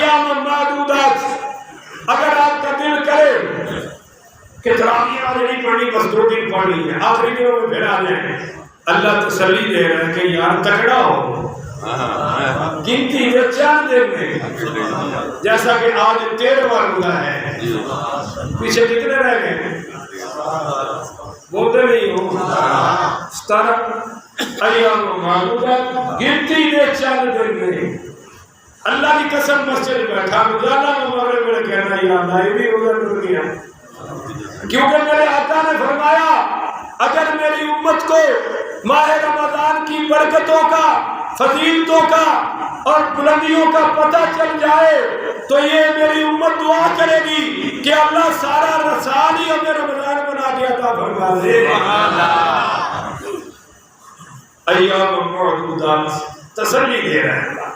ایام معدودات، اگر آپ کا دل کرے کہ تراویح آج نہیں پڑھنی، بس 2 دن پڑھنی ہے، آخری دنوں میں پھر آ جائیں، اللہ تسلی دے رہا ہے کہ یار تکڑا ہو، گنتی ہے 4 دن میں، جیسا کہ آج 13واں روزہ ہے، پیچھے کتنے رہ گئے؟ بولتے نہیں ہو 17 ایام معدودات، گنتی ہے 4 دن میں۔ اللہ کی قسم مسجد بیٹھا روزانہ مغرب میں کہنا یا اللہ یہ بھی روزہ ٹوٹ گیا، کیونکہ میرے آقا نے فرمایا اگر میری امت کو ماہ رمضان کی برکتوں کا، فضیلتوں کا اور بلندیوں کا پتہ چل جائے تو یہ میری امت دعا کرے گی کہ اللہ سارا رسال ہی ہمیں رمضان بنا دیا تھا، فرما دے ایام معدودات، تسلی دے رہا ہے۔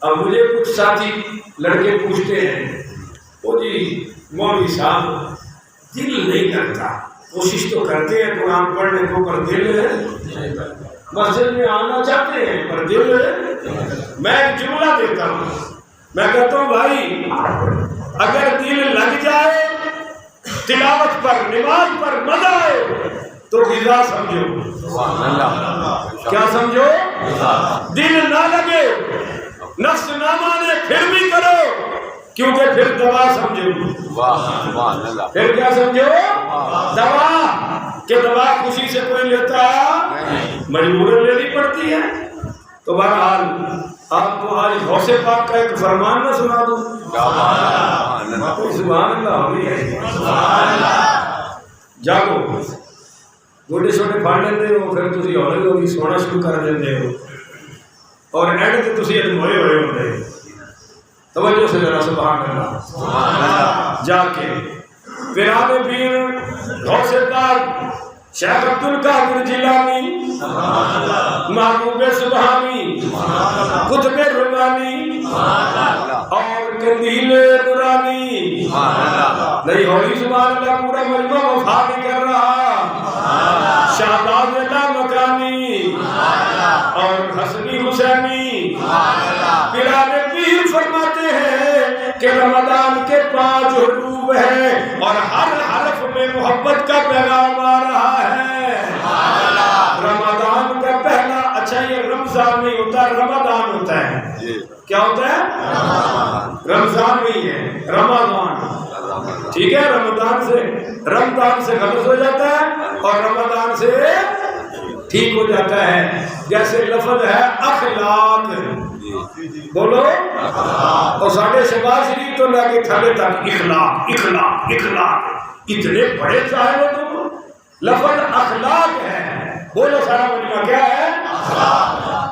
اب مجھے کچھ ساتھی لڑکے پوچھتے ہیں وہ جی مولوی صاحب دل نہیں کرتا، کوشش تو کرتے ہیں قرآن پڑھنے کو پر دل ہے، مسجد میں آنا چاہتے ہیں پر دل ہے۔ میں ایک جملہ دیتا ہوں، میں کہتا ہوں بھائی اگر دل لگ جائے تلاوت پر، نماز پر مزہ آئے تو غذا سمجھو، کیا سمجھو؟ دل نہ لگے، نفس نہ مانے پھر بھی کرو، کیونکہ پھر دوا سمجھو، پھر کیا سمجھو؟ دوا، کہ دوا خوشی سے کوئی لیتا مجبورن لینی پڑتی ہے۔ تو بہرحال آپ کو آج غوث پاک کا ایک فرمان نہ سنا دوں؟ سبحان اللہ ہوئی ہے، جاگو گوڑے چھوٹے پھاڑ لیندے ہو، پھر تسی ہولے ہوگی سونا شروع کر دیندے ہو، اور اینڈ تے تسی ادموئے ہوئے ہوندے، توجہ سے ذرا سبحان اللہ جا کے پیران پیر غوث پاک شیخ عبدالقادر جیلانی، محبوب سبحانی، قطب ربانی اور قندیل نورانی، نہیں ہوئی سبحان اللہ پورا مجمع وفا بھی کر رہا، شہباز لامکانی اور حسنی حسینی۔ پیران پیر فرماتے ہیں کہ رمضان کے 5 حروف ہیں اور ہر حرف میں محبت کا پیغام آ رہا ہے۔ رمضان کا پہلا، اچھا یہ رمضان نہیں ہوتا، رمضان ہوتا ہے، کیا ہوتا ہے؟ رمضان نہیں ہے، رمضان، ٹھیک ہے؟ رمضان سے غلط ہو جاتا ہے اور رمضان سے ٹھیک ہو جاتا ہے۔ جیسے لفظ ہے اخلاق، بولو، اور ساڑھے شباز شریف تو لگے تھلے تک اخلاق اخلاق اخلاق، اتنے بڑے چاہے ہو تم، لفظ اخلاق ہے، بولو سارا مجمع کیا ہے؟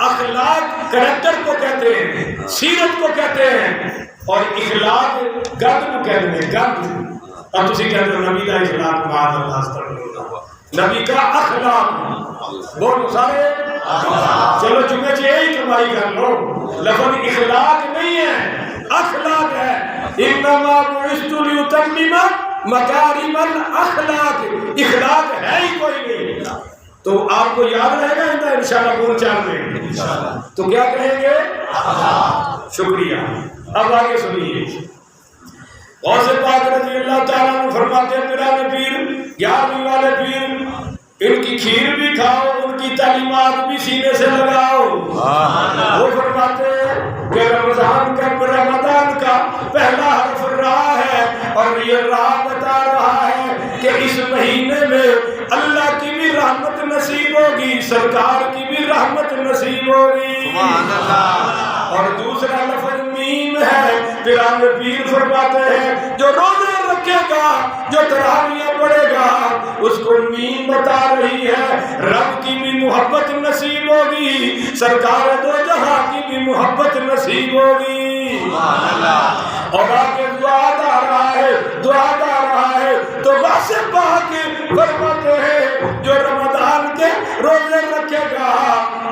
اخلاق کریکٹر کو کہتے ہیں، سیرت کو کہتے ہیں، اور اخلاق گند کو کہتے ہیں، گند۔ اب تسی کہتے ہو نبی کا اخلاق، معاذ اللہ استغفر، نبی کا اخلاق، بولو سارے، چلو جمعے سے یہی کمائی کر لو، لفظ اخلاق نہیں ہے، اخلاق ہے۔ انما بعثت لاتمم مکارم الاخلاق، اخلاق ہے ہی کوئی نہیں۔ تو آپ کو یاد رہے گا انشاءاللہ پور 4 میں، تو کیا کہیں گے؟ شکریہ۔ اب آگے سنیے، غوث پاک رضی اللہ تعالیٰ عنہ فرماتے ہیں پیران پیر، 11ویں والے پیر، ان کی کھیر بھی کھاؤ، ان کی تعلیمات بھی سینے سے لگاؤ۔ وہ فرماتے ہیں کہ رمضان کا پہلا حرف راہ ہے، اور یہ راہ بتا رہا ہے کہ اس مہینے میں اللہ کی بھی رحمت نصیب ہوگی، سرکار کی بھی رحمت نصیب ہوگی۔ اور دوسرا لفظ میم ہے، پیران پیر فرماتے ہیں جو روزے رکھے گا، جو تراویح پڑھے گا، اس کو میم بتا رہی ہے رب کی بھی محبت نصیب ہوگی، سرکار دو جہاں کی بھی محبت نصیب ہوگی۔ اور آگے دعا دا رہا ہے تو غوث پاک فرماتے ہیں جو رمضان کے روزے رکھے گا،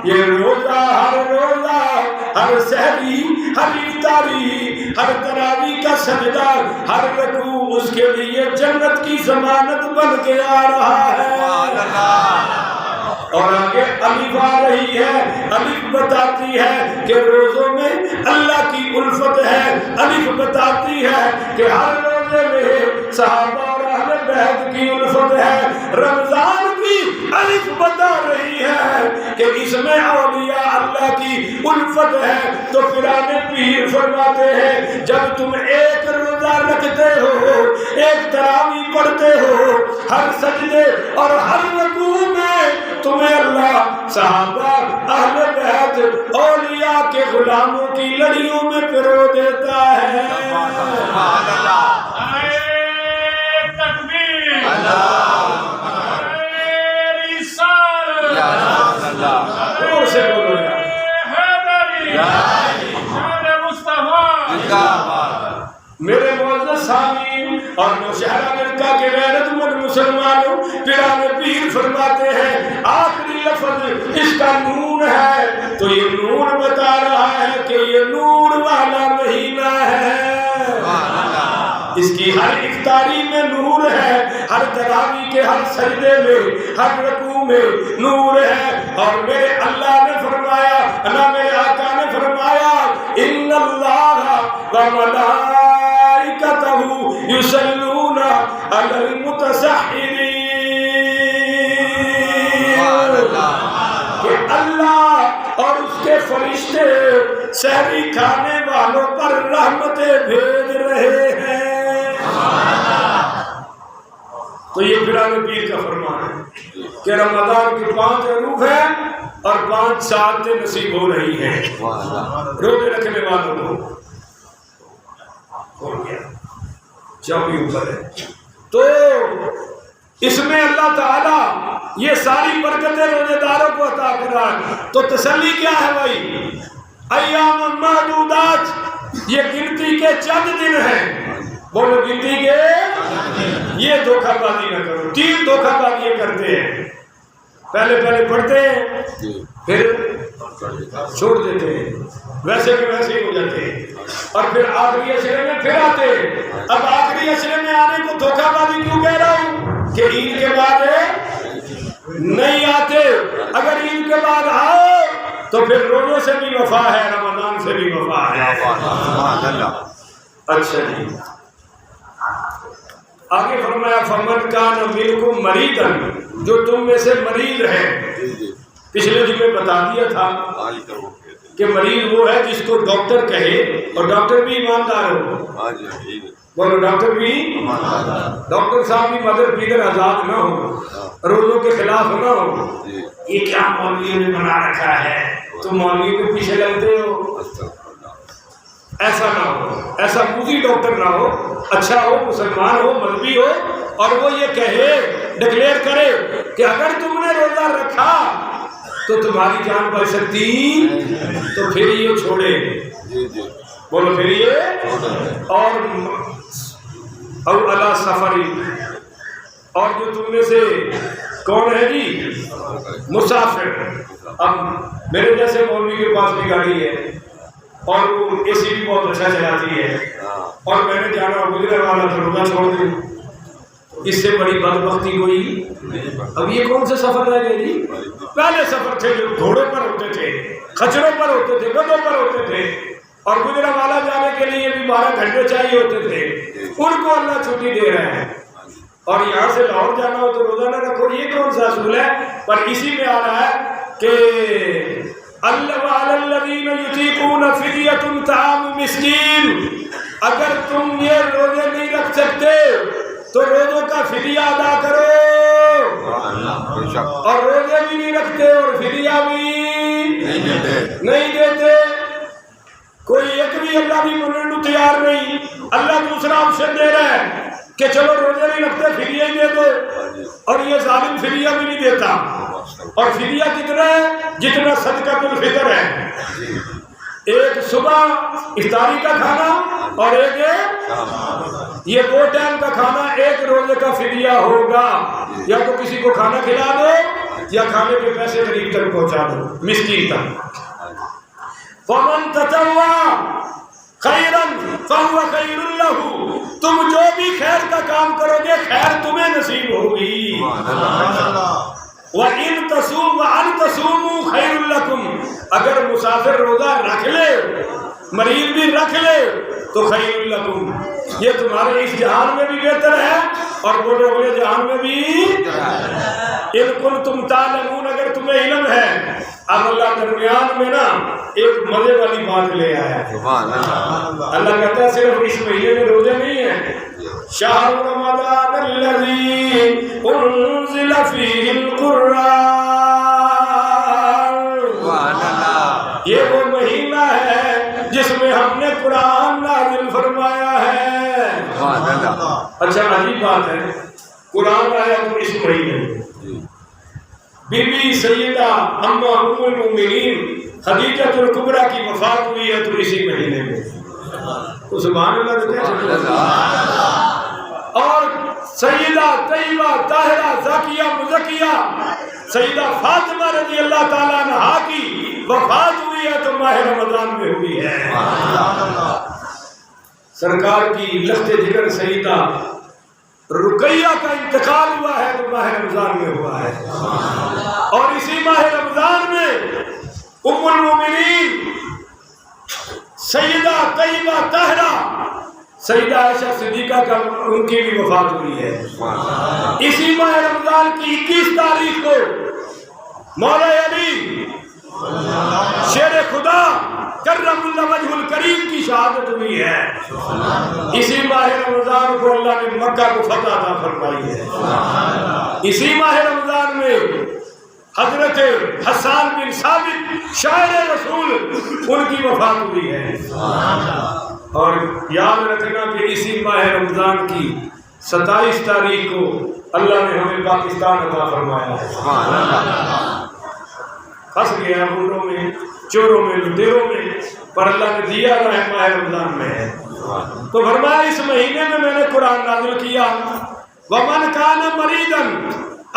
یہ روزہ، ہر سحری، ہر افطاری، ہر تراویح کا سجدہ، ہر رکوع اس کے لیے جنت کی ضمانت بن کے آ رہا ہے۔ اور آگے الف آ رہی ہے، الف بتاتی ہے کہ روزوں میں اللہ کی الفت ہے، بتاتی ہے کہ ہر روزے میں صحابہ اور اہل بیت کی الفت ہے. رمضان کی الف بتا رہی ہے کہ اس میں اولیاء اللہ کی الفت ہے. تو پیران پیر فرماتے ہیں جب تم ایک روزہ رکھتے ہو، ایک تراویح پڑھتے ہو، ہر سجدے اور ہر رکوع میں تمہیں اللہ صحابہ، اہل بیت، اولیاء کے غلاموں کی لڑیوں میں پرو دیتا ہے. سبحان اللہ. تکبیر. اور سے بولو یار. میرے معزز سامعین اور نوشہرہ ملکہ کے غیرت مند مسلمانوں، پیران پیر فرماتے ہیں آخری لفظ اس کا نون ہے. تو یہ نون بتا رہا ہے کہ یہ نور والا مہینہ ہے. اس کی ہر افطاری میں نور ہے، ہر تراویح کے ہر سجدے میں، ہر رکوع میں نور ہے. اور میرے اللہ نے فرمایا، اللہ میرے آقا نے فرمایا ان اللہ وملائکتہ یصلون علی المتسحرین، کہ اللہ اور اس کے فرشتے سحری کھانے والوں پر رحمتیں بھیج رہے ہیں. تو یہ پیران پیر کا فرمان ہے کہ رمضان کی 5 حروف ہیں اور 5 ساعتیں نصیب ہو رہی ہیں روزے رکھنے والوں کو. ہو گیا 24 اوپر ہے. تو اس میں اللہ تعالیٰ یہ ساری برکتیں روزے داروں کو عطا کر رہا ہے. تو تسلی کیا ہے بھائی؟ ایام معدودات، یہ گنتی کے چند دن ہیں. بولو گنتی کے. یہ دھوکہ بازی نہ کرو. 3 دھوکہ بازی کرتے ہیں. پہلے پڑھتے ہیں پھر چھوڑ دیتے ہیں، ویسے کہ ویسے ہی ہو جاتے ہیں. اور پھر آخری عشرے میں پھر آتے ہیں. اب آخری عشرے میں آنے کو دھوکہ بازی کیوں کہہ رہا ہوں کہ عید کے بعد نہیں آتے. اگر عید کے بعد آؤ تو پھر روزوں سے بھی وفا ہے، رمضان سے بھی وفا ہے. اچھا جی، آگے فرمایا فمن کان منکم مریضا، جو تم میں سے مریض ہے. پچھلے جمعے بتا دیا تھا کہ مریض وہ ہے جس کو ڈاکٹر کہے اور ڈاکٹر بھی ایماندار ہو. بولو ڈاکٹر بھی، ڈاکٹر صاحب بھی مدر پیدر آزاد نہ ہو، روزوں کے خلاف نہ ہو. یہ کیا مولویوں نے بنا رکھا ہے، تم مولویوں کے پیچھے لگتے ہو. ایسا نہ ہو، ایسا موذی ڈاکٹر نہ ہو. اچھا ہو، مسلمان ہو، مذہبی ہو، اور وہ یہ کہے، ڈکلیئر کرے کہ اگر تم نے روزہ رکھا تو تمہاری جان بچ سکتی، تو پھر یہ چھوڑے. بولو پھر یہ. اور او علی سفری، اور جو تم میں سے کون ہے جی مسافر. اب میرے جیسے مولوی کے پاس بھی گاڑی ہے اور وہ اے سی بھی بہت اچھا چلاتی ہے، اور میں نے جانا گزرے والا تو روزہ چھوڑ دوں، اس سے بڑی بدبختی کوئی. اب یہ کون سے سفر رہ گئے جی؟ پہلے سفر تھے جو گھوڑوں پر ہوتے تھے، خچروں پر ہوتے تھے، گدھوں پر ہوتے تھے، اور گجرا والا جانے کے لیے بھی 12 گھنٹے چاہیے ہوتے تھے. ان کو اللہ چھٹی دے رہے ہیں. اور یہاں سے لاہور جانا ہو تو روزہ نہ رکھو، یہ کون سا اصول ہے؟ پر اسی میں آ رہا ہے کہ وعلی الذین یطیقون فدیۃ طعام مسکین، اگر تم یہ روزے نہیں رکھ سکتے تو روزوں کا فدیہ ادا کرو. اور روزے بھی نہیں رکھتے اور فدیہ بھی نہیں دیتے. کوئی ایک بھی اللہ بھی مننے کو تیار نہیں. اللہ دوسرا آپشن دے رہا ہے کہ چلو روزے نہیں رکھتے فدیہ ہی دے دو. اور یہ ظالم فدیہ بھی نہیں دیتا. اور فدیہ کتنا ہے؟ جتنا صدقۃ الفطر ہے. ایک صبح افطاری کا کھانا اور ایک یہ 2 ٹائم کا کھانا، ایک روزے کا فدیہ ہوگا. یا تو کسی کو کھانا کھلا دو یا کھانے کے پیسے غریب تک پہنچا دو، مسکین تک. فمن تطوع خیرا فهو خیر له، تم جو بھی خیر کا کام کرو گے خیر تمہیں نصیب ہوگی. وَإِن تَصُومُوا خَيْرٌ لَكُمْ، اگر مسافر روزہ رکھ لے، مریض بھی رکھ لے تو خیر لکم، یہ تمہارے اس جہان میں بھی بہتر ہے اور بولو اگلے جہان میں بھی۔ ان کنتم تعلمون، اگر تمہیں علم ہے۔ اب اللہ درمیان میں نا ایک مزے والی بات لے آیا ہے۔ اللہ کہتا ہے صرف اس مہینے میں روزے نہیں ہیں۔ شہر رمضان الذی انزل فیہ القرآن، یہ وہ مہینہ ہے جس میں ہم نے قرآن نازل فرمایا ہے۔ اچھا عجیب بات ہے، قرآن آیا تو اس مہینے میں۔ بی بی سیدہ اما ام المؤمنین خدیجہ الکبریٰ کی وفات ہوئی ہے تو اسی مہینے میں۔ تو سبحان اللہ تو کیسے؟ اور سیدہ طیبہ طاہرہ زاکیہ مزکیہ سیدہ فاطمہ رضی اللہ تعالیٰ عنہا کی وفات ہوئی ہے تو ماہ رمضان میں ہوئی ہے۔ سرکار کی لخت جگر سیدہ رقیہ کا انتقال ہوا ہے تو ماہ رمضان میں ہوا ہے۔ اور اسی ماہ رمضان میں ام المومنین سیدہ طیبہ طاہرہ سیدہ عائشہ صدیقہ کا ان کی بھی وفات ہوئی ہے۔ اسی ماہ رمضان کی 21 تاریخ کو مولا علی شیر خدا کرم اللہ وجہ الکریم کی شہادت ہوئی ہے۔ اسی ماہ رمضان کو اللہ نے مکہ کو فتح عطا فرمائی ہے۔ اسی ماہ رمضان میں حضرت حسان بن ثابت شاعر رسول ان کی وفات ہوئی ہے۔ اور یاد رکھنا کہ اسی ماہ رمضان کی 27 تاریخ کو اللہ نے ہمیں پاکستان عطا فرمایا ہے۔ پھنس گیا گنڈوں میں، چوروں میں، لٹیروں میں، پر اللہ نے دیا ہے ماہ رمضان میں ہے۔ تو فرمایا اس مہینے میں نے قرآن نازل کیا۔ وَمَنْ كَانَ مَرِيضًا،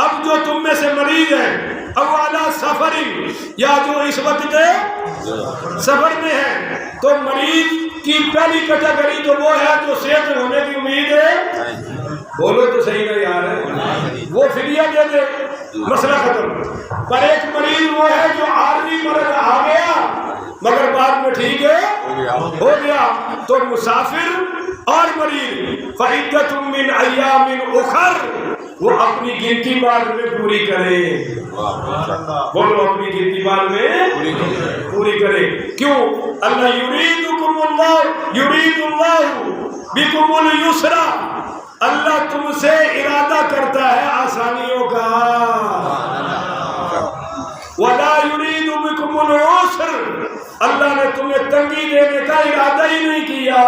اب جو تم میں سے مریض ہیں، او علی سفر، یا جو اس وقت سفر میں ہے، تو مریض کی پہلی کیٹیگری تو وہ ہے جو صحت ہونے کی امید ہے، بولو تو صحیح نہ یار، وہ فدیہ دے دے، مسئلہ ختم۔ پر ایک مریض وہ ہے جو عارضی مرض آ گیا مگر بعد میں ٹھیک ہے ہو گیا، تو مسافر اور مریض فعدۃ من ایام اخر، وہ اپنی گنتی بعد میں پوری کرے۔ بولو اپنی گنتی بعد میں پوری کرے۔ کیوں؟ اللہ یریدکم اللہ یرید اللہ بکم اليسر، اللہ تم سے ارادہ کرتا ہے آسانیوں کا۔ ولا یرید بکم العسر، اللہ نے تمہیں تنگی دینے کا ارادہ ہی نہیں کیا۔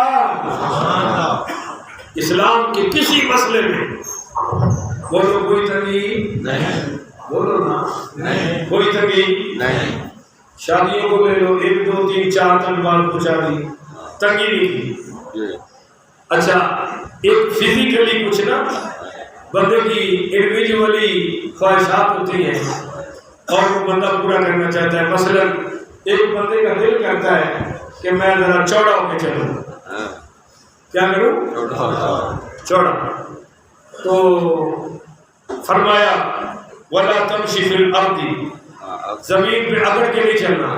اسلام کے کسی مسئلے میں بولو کوئی تنگی نہیں، بولو نا کوئی تنگی نہیں۔ شادیوں کو لے لو، 1 2 3 4 طلبات کو شادی تنگی نہیں کی۔ اچھا ایک فزیکلی کچھ نا بندے کی انڈیویجولی خواہشات ہوتی ہیں اور وہ بندہ پورا کرنا چاہتا ہے۔ مثلا ایک بندے کا دل کرتا ہے کہ میں ذرا چوڑا ہو کے چلوں، کیا کروں؟ چوڑا۔ تو فرمایا وَلَا تَمْشِ فِي الْأَرْضِ، زمین پہ اگڑ کے نہیں چلنا۔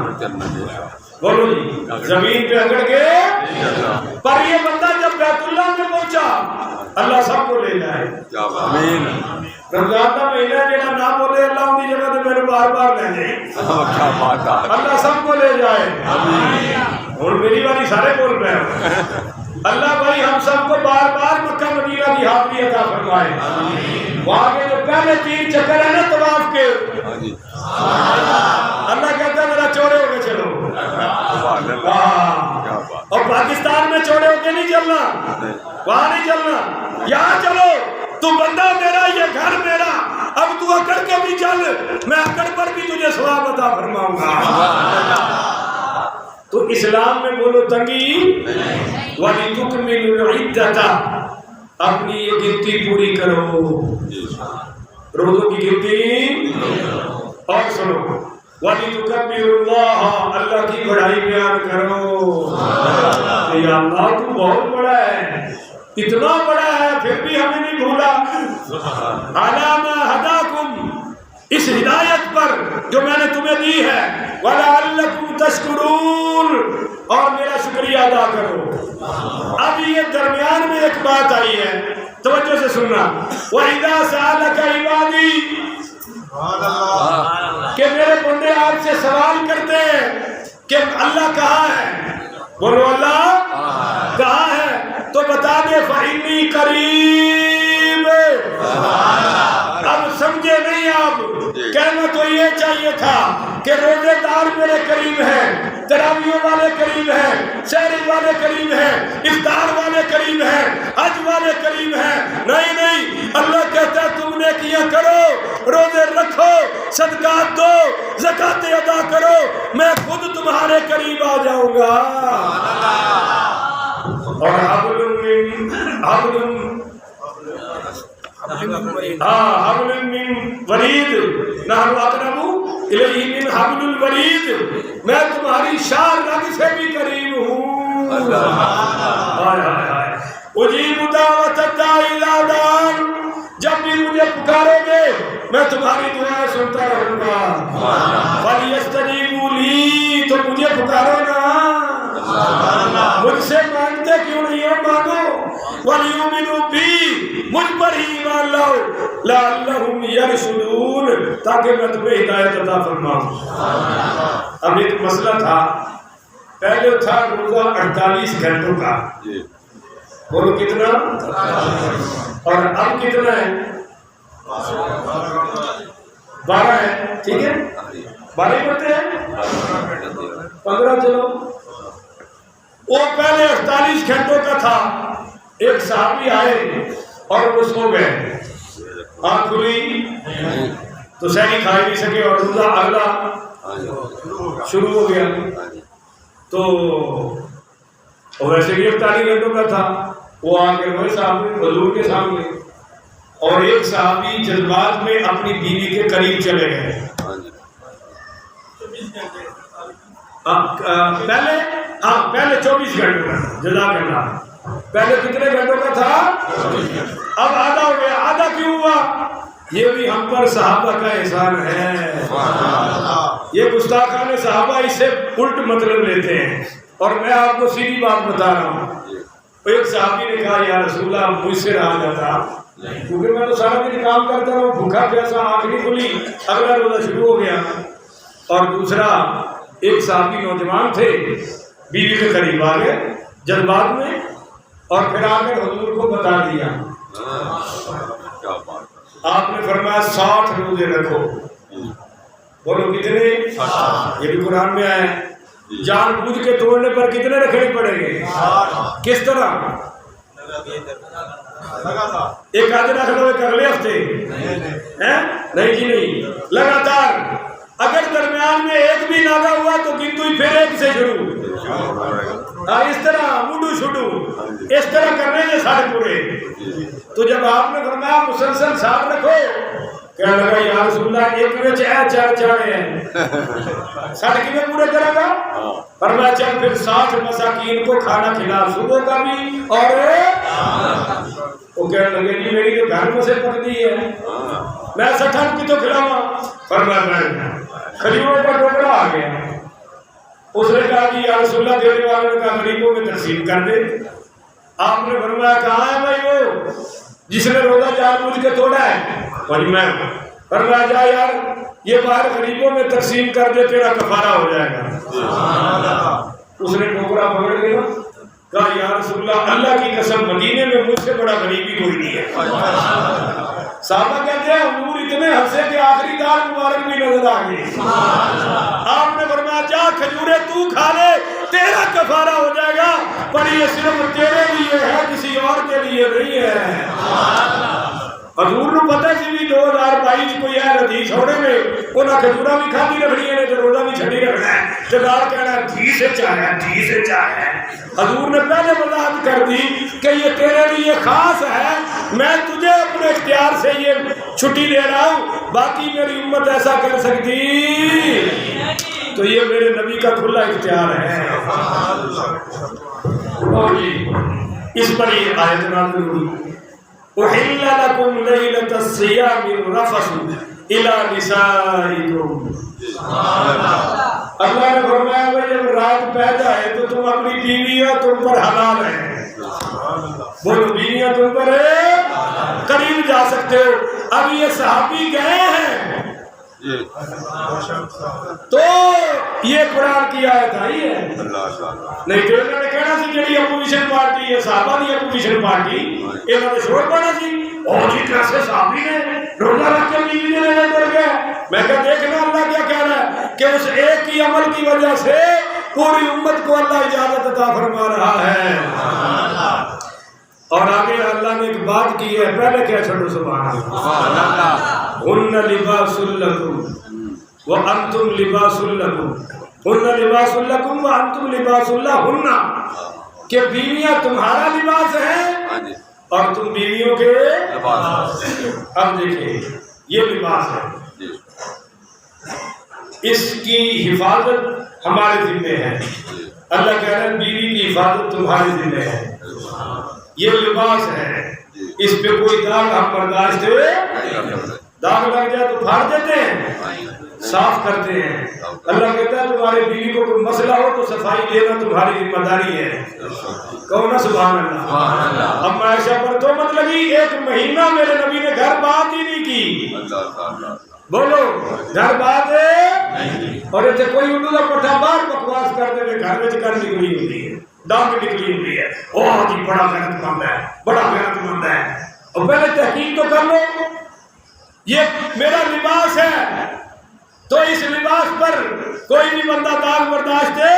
بولو جی، زمین پہ اگڑ کے۔ پر یہ بندہ جب بیت اللہ میں پہنچا، اللہ سب کو لے جائے۔ آمین۔ رمضان کا مہینہ جڑا نہ بولے اللہ ان کی جگہ تو میرے بار بار لے جائے، اللہ سب کو لے جائے۔ اور میری باری سارے بول رہے ہیں، اللہ بھائی ہم سب کو بار بار مکہ مدینہ کی حاضری عطا فرمائے۔ وہاں کے جو پہلے 3 چکر ہیں نا طواف کے، اللہ کہتا ہے میرا چوڑے ہو کے چلو۔ اور پاکستان میں چوڑے ہو کے نہیں چلنا، وہاں نہیں چلنا، یہاں چلو، تو بندہ میرا یہ گھر میرا، اب تو اکڑ کے بھی چل، میں اکڑ پر بھی تجھے ثواب عطا فرماؤں گا۔ تو اسلام میں بولو تنگی، وَلِتُكْمِلُوا الْعِدَّةَ، اپنی یہ گنتی پوری کرو، روزوں کی گنتی۔ اور سنو وَلِتُكَبِّرُوا اللَّهَ، اللہ کی بڑائی بیان کرو کہ یا اللہ تو بہت بڑا ہے، اتنا بڑا ہے پھر بھی ہمیں نہیں بھولا۔ عَلَىٰ مَا هَدَاكُمْ، اس ہدایت پر جو میں نے تمہیں دی ہے، وَلَعَلَّكُمْ تَشْكُرُونَ، اور میرا شکریہ ادا کرو۔ اب یہ درمیان میں ایک بات آئی ہے، توجہ سے سننا، وَإِذَا سَأَلَكَ عِبَادِي، کہ میرے بندے آپ سے سوال کرتے ہیں کہ اللہ کہاں ہے، بولو اللہ کہاں ہے، تو بتا دے فَإِنِّي قَرِيبٌ۔ اب سمجھے نہیں، آپ کہنا تو یہ چاہیے تھا کہ روزے دار میرے قریب ہیں، تراویح والے قریب ہیں، سحری والے قریب ہیں، افطار والے قریب ہیں، حج والے قریب ہیں۔ نہیں نہیں، اللہ کہتا ہے تم نے کیا کرو، روزے رکھو، صدقات دو، زکات ادا کرو، میں خود تمہارے قریب آ جاؤں گا۔ اور حبل من ورید، نحن اقرب الیہ من حبل الورید، میں تمہاری شار رگ سے بھی قریب ہوں۔ اجیب دعوت الداعی اذا دعان، جب بھی مجھے پکارو گے میں تمہاری دعائیں سنتا رہوں گا۔ فَلْيَسْتَجِيبُوا لِي، تو مجھے پکارو نا، مجھ سے مانگتے کیوں نہیں ہو، مانگو۔ وَلْيُؤْمِنُوا بِي، مجھ پر ہی ایمان لاؤ، لَعَلَّهُمْ يَرْشُدُونَ، تاکہ میں تمہیں ہدایت عطا فرماؤں۔ اب ایک مسئلہ تھا، پہلے تھا روزہ 48 گھنٹوں کا، بولو کتنا، اور اب کتنا ہے، 12 ہے، ٹھیک ہے، 12 ہی کرتے ہیں، 15 چلو۔ وہ پہلے 48 گھنٹوں کا تھا، ایک صحابی آئے اور وہ سو گئے، آنکھ کھلی تو سحری کھا ہی نہیں سکے، اور روزہ اگلا شروع ہو گیا، تو ویسے بھی 48 گھنٹوں کا تھا۔ وہ آ کے وہی صحابی حضور کے سامنے، اور ایک صحابی جذبات میں اپنی بیوی کے قریب چلے گئے۔ پہلے 24 گھنٹوں کا، جزاک اللہ، پہلے کتنے گھنٹوں کا تھا، اب آدھا ہو گیا۔ آدھا کیوں ہوا، یہ بھی ہم پر صحابہ کا احسان ہے۔ یہ گستاخان صحابہ اس سے الٹ مطلب لیتے ہیں، اور میں آپ کو سیدھی بات بتا رہا ہوں۔ ایک صحابی نے کہا یا رسول اللہ مجھ سے رہا جاتا، کیونکہ میں تو سارا دن کام کرتا ہوں، بھوکا پیاسا، آنکھ نہیں کھلی، اگلا روزہ شروع ہو گیا۔ اور دوسرا ایک صحابی نوجوان تھے، بیوی کے قریب آ گئے جذبات میں، اور پھر آ کر حضور کو بتا دیا۔ آپ نے فرمایا 60 روزے رکھو، بولو کتنے، یہ بھی قرآن میں آیا ہے۔ جان بوجھ کے توڑنے پر کتنے رکھنے پڑیں گے، کس طرح، ایک آدھ رکھ لو ایک اگلے ہفتے، نہیں جی نہیں، لگاتار۔ اگر درمیان میں ایک بھی ناغا ہوا تو گنتوئی پھر ایک سے شروع، اس طرح مڈو شڈو، اس طرح کرنے یہ سارے پورے۔ تو جب آپ نے فرمایا مسلسل 60 رکھو، کہنے لگا یا رسول اللہ ایک میں چار چاڑے ہیں، 60 کیویں پورے کرے گا، فرمایا چل پھر 60 مساکین کو کھانا کھلا، صبح کا بھی، اور وہ کہنے لگے جی میری تو گھر میں سے پکتی ہے، میں 60 کی تو کھلاؤں، فرمایا میں کھجوروں کا ٹوکرا آ گیا۔ اس نے کہا کہ یا رسول اللہ دینے والوں نے کہا غریبوں میں تقسیم کر دے۔ آپ نے فرمایا کہاں ہے بھائی وہ جس نے روزہ جان بوجھ کے توڑا ہے، وہی میں۔ فرمایا جا یار یہ باہر غریبوں میں تقسیم کر دے، تیرا کفارہ ہو جائے گا۔ اس نے ٹوکرا پکڑ لیا، کہا یا رسول اللہ اللہ کی قسم مدینے میں مجھ سے بڑا غریبی کوئی نہیں ہے۔ صحابہ کہتے ہیں حضور اتنے ہنسے کہ آخری دار مبارک بھی نظر آ گئی۔ آپ نے فرمایا جا کھجورے تو کھا لے، تیرا کفارہ ہو جائے گا، پر یہ صرف تیرے لیے ہے، کسی اور کے لیے نہیں ہے۔ حضور نے پتہ سی بھی 2022 کوئی ہے حدیث ہونے میں انہاں کھجورا بھی کھاتی رکھنی ہے تو روزہ بھی چھڑی رکھنا ہے، جگار کہنا ہے دھی سے چاہے۔ حضور نے پہلے وضاحت کر دی کہ یہ تیرے لیے خاص ہے، میں تجھے اپنے اختیار سے یہ چھٹی دے رہا ہوں، باقی میری امت ایسا کر سکتی، تو یہ میرے نبی کا کھلا اختیار ہے۔ اس پر یہ آیت نازل ہوئی، احل لکم لیلۃ الصیام الرفث الی نسائکم. اللہ نے فرمایا بھائی جب رات پہ جائے تو تم اپنی بیویاں تم پر حلال ہیں. بولو بیویاں تم پر قریب جا سکتے ہو. اب یہ صحابی گئے ہیں تو یہ قرآن کی آیت آئی ہے. نہیں تو انہوں نے کہنا سی جڑی اپوزیشن پارٹی ہے صحابہ دی اپوزیشن پارٹی انہوں نے شور پانا سی اور جی کیسے صحابی نے روزہ رکھ کے بیوی نے لینے پڑ گیا. میں کہا دیکھنا اللہ کیا کہہ رہا ہے کہ اس ایک کی عمل کی وجہ سے پوری امت کو اللہ اجازت عطا فرما رہا ہے. اور آگے اللہ نے ایک بات کی ہے پہلے کیا چھوڑو سبحان اللہ. ہن لباس لکم وانتم لباس لکم. ہن لباس لکم وانتم لباس لہن کہ بیویاں تمہارا لباس ہیں اور تم بیویوں کے لباس. اب دیکھیں یہ لباس ہے اس کی حفاظت ہمارے ذمہ ہے. اللہ کہہ رہے ہیں بیوی کی حفاظت تمہارے ذمہ ہے. یہ لباس ہے اس پہ کوئی داغ ہم برداشت داغ لگ جائے تو پھاڑ دیتے ہیں صاف کرتے ہیں. اللہ کہتا ہے تمہارے بیوی کو کوئی مسئلہ ہو تو صفائی دینا تمہاری ذمہ داری ہے. کہو نا سبحان اللہ. اب عائشہ پر تو مت لگی 1 مہینہ میرے نبی نے گھر بات ہی نہیں کی. بولو گھر بات ہے اور ایسے کوئی اردو کا پٹھا بار بکواس کرتے ہوئے گھر میں کر نکلی ہوتی ہے ڈانگ نکلی ہوئی ہے. اوہ جی بڑا محنت مند ہے بڑا محنت مند ہے. اور پہلے تحقیق تو کر لو یہ میرا لباس ہے تو اس لباس پر کوئی بھی بندہ داغ برداشت ہے.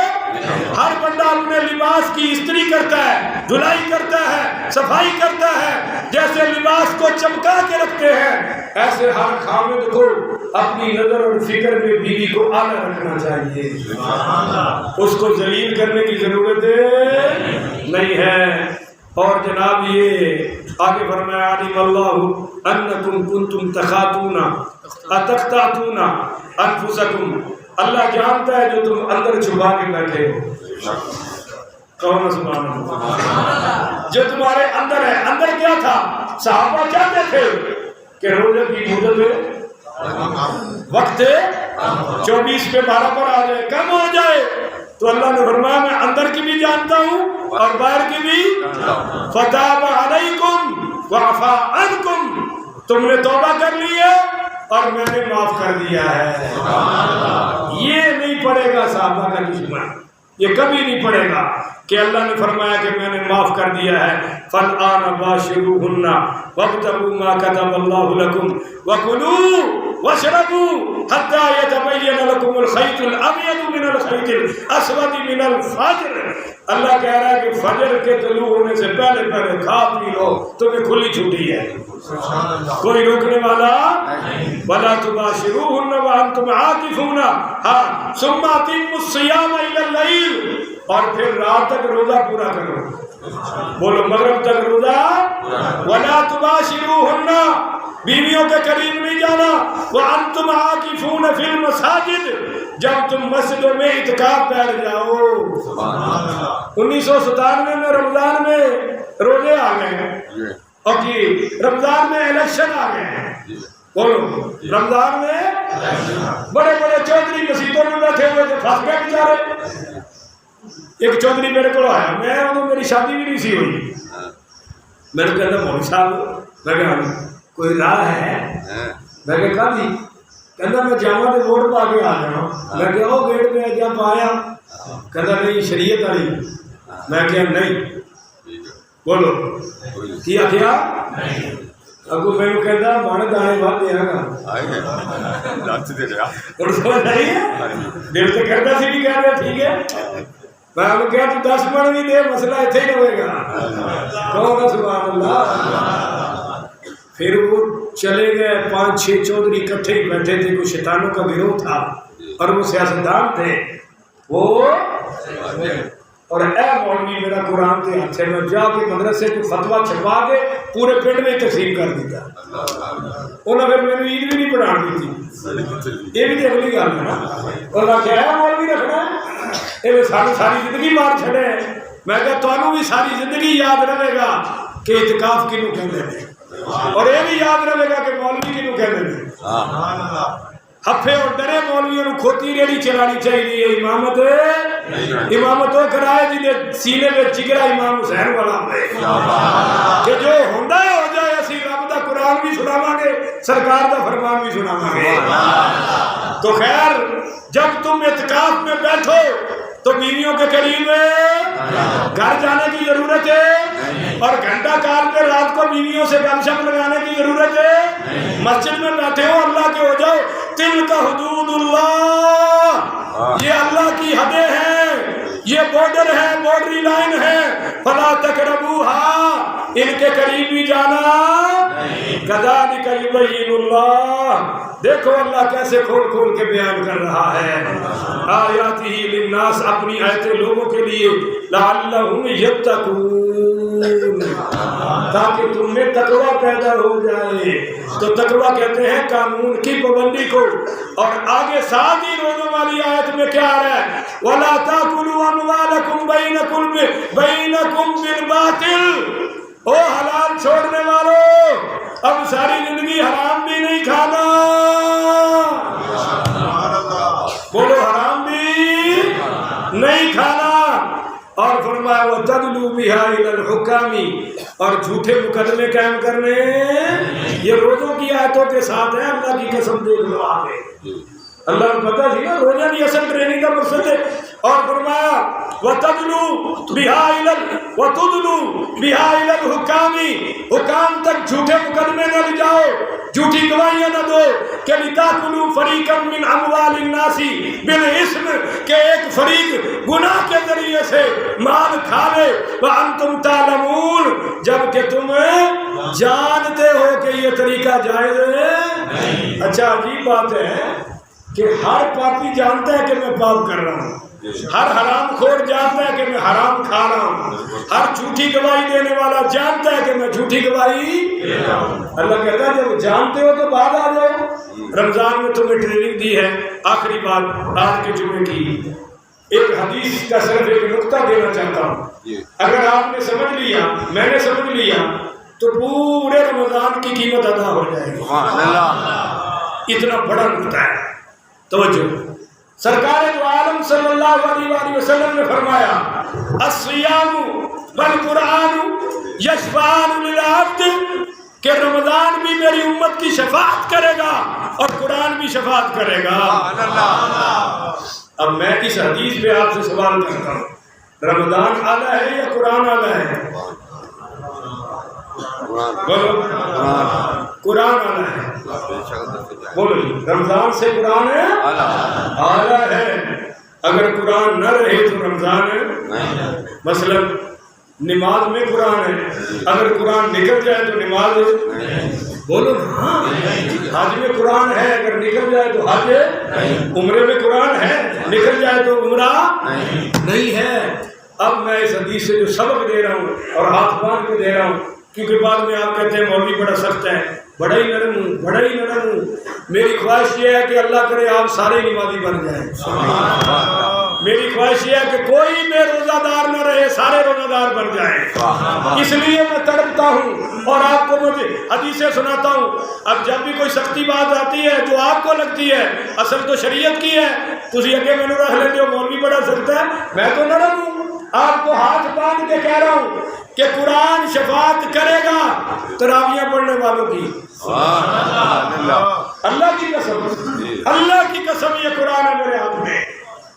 ہر بندہ اپنے لباس کی استری کرتا ہے دھلائی کرتا ہے صفائی کرتا ہے. جیسے لباس کو چمکا کے رکھتے ہیں ایسے ہر خامد کو اپنی نظر اور فکر میں بیوی کو اعلیٰ رکھنا چاہیے. اس کو ذلیل کرنے کی ضرورت نہیں ہے. اور جناب یہ آگے فرمایا علم اللہ انکم کنتم تخاتون اتقطعون انفسکم. اللہ جانتا ہے جو تم اندر چھپا کے بیٹھے ہو. کہو سبحان اللہ. جو تمہارے اندر ہے اندر کیا تھا صحابہ چاہتے تھے کہ روزے کی مدت وقت 24 پہ 12 پر آ جائے کم ہو جائے تو اللہ نے فرمایا میں اندر کی بھی جانتا ہوں اور باہر کی بھی. فتاب علیکم وعفا عنکم. تم نے توبہ کر لی ہے اور میں نے معاف کر دیا ہے. یہ نہیں پڑے گا صحابہ کا دشمن یہ کبھی نہیں پڑے گا کہ اللہ نے فرمایا کہ میں نے معاف کر دیا ہے. فالآن باشروہن وابتغوا ما كتب الله لكم وكلوا واشربوا حتى يتبين لكم الخيط الابيض من الخيط الاسود من الفجر. اللہ کہہ رہا ہے کہ فجر کے طلوع ہونے سے پہلے پہلے کھا پی لو تمہیں کھلی چھٹی ہے کوئی روکنے والا ولا تباشروہن وانتم عاکفون ثم اتموا الصيام الى الليل. اور پھر رات تک روزہ پورا کرو. بولو مغرب تک روزہ. ولا تباشروہن بیویوں کے قریب نہیں جانا. وانتم عاکفون فی المساجد جب تم مسجدوں میں اعتکاف بیٹھ جاؤ. 1997 میں رمضان میں روزے آ گئے ہیں اور جی رمضان میں الیکشن آ گئے ہیں. بولو رمضان میں بڑے بڑے چودھری مسجدوں میں بیٹھے ہوئے تھے پھنس گئے بیچارے. ایک چودھری میرے کو آیا میں انہوں میری شادی بھی نہیں سی ہوئی. میں نے کہا مولوی صاحب میں کہا کوئی راہ ہے. میں نے کہا نہیں کہنا میں جامع کے ووٹ پا کے آ جاؤں. میں کہ وہ گیٹ پہ جب آیا کہنا نہیں شریعت والی. میں کہا نہیں. بولو کیا کیا اگو میں نے کہتا مانے دانے بات دیا گا دل سے کرتا سی بھی کہہ رہا ٹھیک ہے. میں نے کہا تو 10 من بھی دے مسئلہ اتنے ہی رہے گا. کہو نا سبحان اللہ. پھر وہ چلے گئے 5-6 چودھری اکٹھے ہی بیٹھے تھے. کوئی شیطانوں کا گروہ تھا اور وہ سیاستدان تھے. وہ اور اے مولوی میرا قرآن کے ہاتھ سے میں جا کے مدرسے کو فتویٰ چھپا کے پورے پنڈ میں تقسیم کر دیتا. انہوں نے پھر میری عید بھی نہیں پڑھانی تھی. یہ بھی تو اگلی گل ہے نا. اور میں کہا ہے مولوی رکھنا ہے یہ ساری زندگی مار چھڑے. میں کہا تمہیں بھی ساری زندگی یاد رہے گا کہ اعتکاف کنوں کہتے ہیں. اور یہ بھی یاد رہے گا کہ مولوی کنوں کہتے ہیں ہفے اور ڈرے مولویوں کو کھوتی ریڑھی چلانی چاہیے. امامت وہ کرائے جنہیں سینے میں جگرا امام حسین والا ہے کہ جو ہوندہ ہو جائے اسی رب دا قرآن بھی سناواں گے سرکار دا فرمان بھی سناواں گے. تو خیر جب تم اعتکاف میں بیٹھو تو بیویوں کے قریب گھر جانے کی ضرورت ہے اور گھنٹہ کار پہ رات کو بیویوں سے گپ شپ لگانے کی ضرورت ہے. مسجد میں بیٹھے ہو اللہ کے ہو جاؤ. تلک حدود اللہ یہ اللہ کی حدیں ہیں یہ بارڈر ہے بارڈری لائن ہے. فلا تقربوها ان کے قریب بھی جانا. کذالک یبین اللہ دیکھو اللہ کیسے کھول کھول کے بیان کر رہا ہے. آیاتہ للناس اپنی آیتیں لوگوں کے لیے لعلہم یتقون تاکہ تم میں تقوی پیدا ہو جائے. تو تقوی کہتے ہیں قانون کی پابندی کو. اور آگے ساتھ ہی روزوں والی آیت میں کیا آ رہا ہے وَلَا تَأْكُلُوا أَمْوَالَكُمْ بَيْنَكُمْ بِالْبَاطِلِ. او حلال چھوڑنے والوں اب ساری زندگی حرام بھی نہیں کھانا. بولو حرام بھی نہیں کھانا. اور فرمایا وَتَدْلُوا بِهَا إِلَى الْحُكَامِ اور جھوٹے مقدمے قائم کرنے. یہ روزوں کی آیتوں کے ساتھ ہے. اللہ کی قسم دیکھ لو آگے اللہ کو پتہ تھی نا روزہ کی اصل ٹریننگ کا مقصد ہے. اور فرمایا وَتَدْلُوا بِهَا إِلَى الْحُكَامِ حکام تک جھوٹے مقدمے نہ لے جاؤ جھوٹی گواہیاں نہ دو کہ لِتَأْكُلُوا فَرِيقًا مِّنْ أَمْوَالِ النَّاسِ بِالْإِثْمِ کہ ایک فریق گناہ کے ذریعے سے مال کھا لے وَأَنْتُمْ تَعْلَمُونَ جبکہ تم جانتے ہو کہ یہ طریقہ جائز ہے. اچھا عجیب بات ہے کہ ہر پاپی جانتا ہے کہ میں پاپ کر رہا ہوں. ہر حرام خور جانتا ہے کہ میں حرام کھا رہا ہوں. ہر جھوٹی گواہی دینے والا جانتا ہے کہ میں جھوٹی گواہی. اللہ کہتا ہے جب جانتے ہو تو بعد آ جاؤ. رمضان میں تمہیں ٹریننگ دی ہے. آخری بات آج کے جمعے کی ایک حدیث کا صرف ایک نقطہ دینا چاہتا ہوں. اگر آپ نے سمجھ لیا میں نے سمجھ لیا تو پورے رمضان کی قیمت ادا ہو جائے گی. اتنا بڑا نقطہ ہے. توجہ سرکار دو عالم صلی اللہ علیہ وآلہ وسلم نے فرمایا الصیام والقرآن یشفعان للعبد کہ رمضان بھی میری امت کی شفاعت کرے گا اور قرآن بھی شفاعت کرے گا. اب میں اس حدیث پہ آپ سے سوال کرتا ہوں رمضان اعلیٰ ہے یا قرآن اعلیٰ ہے؟ بولو قرآن اعلیٰ ہے. بولو رمضان سے قرآن ہے اعلیٰ ہے. اگر قرآن نہ رہے تو رمضان مثلا نماز میں قرآن ہے. اگر قرآن نکل جائے تو نماز بولو نا. حج میں قرآن ہے اگر نکل جائے تو حج. عمرے میں قرآن ہے نکل جائے تو عمرہ نہیں ہے. اب میں اس حدیث سے جو سبق دے رہا ہوں اور ہاتھ باندھ کے دے رہا ہوں کیونکہ بعد میں آپ کہتے ہیں مولوی بڑا سخت ہے بڑا ہی نرم ہوں بڑا ہی نرم ہوں. میری خواہش یہ ہے کہ اللہ کرے آپ سارے نمازی بن جائیں. میری خواہش یہ ہے کہ کوئی بے روزہ دار نہ رہے سارے روزہ دار بن جائیں. اس لیے میں تڑپتا ہوں اور آپ کو مجھے حدیثیں سناتا ہوں. اب جب بھی کوئی سختی بات آتی ہے جو آپ کو لگتی ہے اصل تو شریعت کی ہے تسی اگے میں رکھ لیتے ہو مولوی بڑا سخت ہے. میں تو نرم ہوں. آپ کو ہاتھ باندھ کے کہہ رہا ہوں کہ قرآن شفاعت کرے گا تراویاں پڑھنے والوں کی. اللہ کی قسم یہ قرآن ہے میرے ہاتھ میں.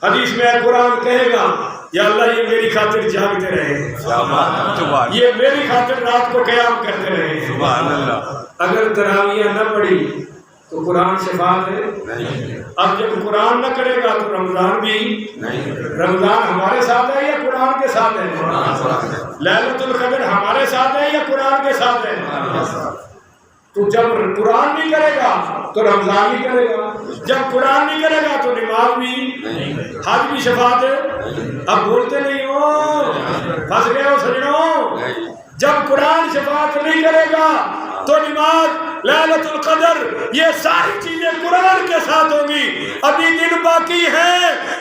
حدیث میں قرآن کہے گا یا اللہ یہ میری خاطر جاگتے رہے یہ میری خاطر رات کو قیام کرتے رہے. اگر تراویاں نہ پڑھی تو قرآن شفاعت ہے. اب جب قرآن نہ کرے گا تو رمضان بھی رمضان ہمارے ساتھ ہے یا قرآن کے ساتھ ہے؟ لیلۃ القدر ہمارے ساتھ ہے یا قرآن کے ساتھ ہے؟ تو جب قرآن نہیں کرے گا تو رمضان نہیں کرے گا. جب قرآن نہیں کرے گا تو نماز بھی حج بھی شفاعت ہے. اب بولتے نہیں ہو پھنس گئے ہو سجنوں. جب قرآن شفاعت نہیں کرے گا تو نماز، لیلۃ القدر، یہ ساری چیزیں قرآن کے ساتھ ہوں گی۔ ابھی دن باقی ہے،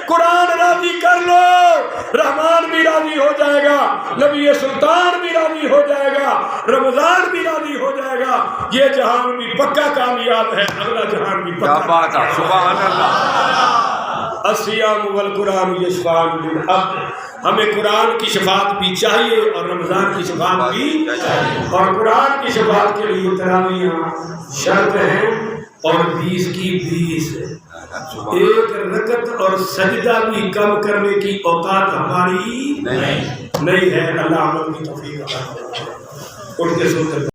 قرآن راضی کر لو، رحمان بھی راضی ہو جائے گا، نبی سلطان بھی راضی ہو جائے گا، رمضان بھی راضی ہو جائے گا، یہ جہان بھی پکا کامیاب ہے، اگلا جہان بھی کیا پکا۔ بات ہے، سبحان اللہ۔ الصیام والقرآن یشفعان للعبد، ہمیں قرآن کی شفاعت بھی چاہیے اور رمضان کی شفاعت بھی چاہیے، اور قرآن کی شفاعت کے لیے تراویح شرط ہیں اور 20 کی 20 ایک رکعت اور سجدہ بھی کم کرنے کی اوقات ہماری نہیں ہے۔ اللہ عمل کی توفیق عطا فرمائے۔ اٹھ کے سنتے